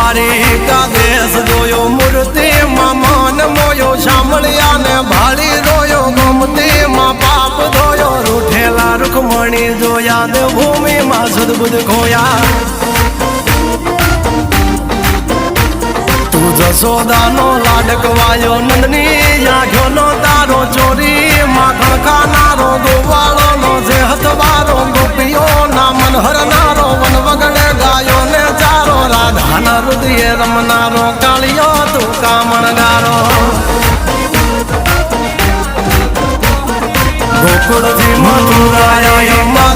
દ્વારિકા દેશ જોયો મૂર્તિ માં મન મોયો સાંભળ્યા ને ભાળી જોયો ગમતી માં પાપ ધોયો રૂઠેલા રૂખમણી જોયા દેવભૂમિ માં સદબુદ્ધ ખોયા તું જશોદાનો લાડકવાયો નંદની આંખો નો તારો ચોરી માખણ ખાનારો ગોવાળો નો જે હથવારો ગોપીઓ ના મન હરનારો વન વગડે ગાયો ને ચારો રાધાના હૃદય રમનારો કાળિયો તું કામણગારો ગોકુળથી મથુરાયા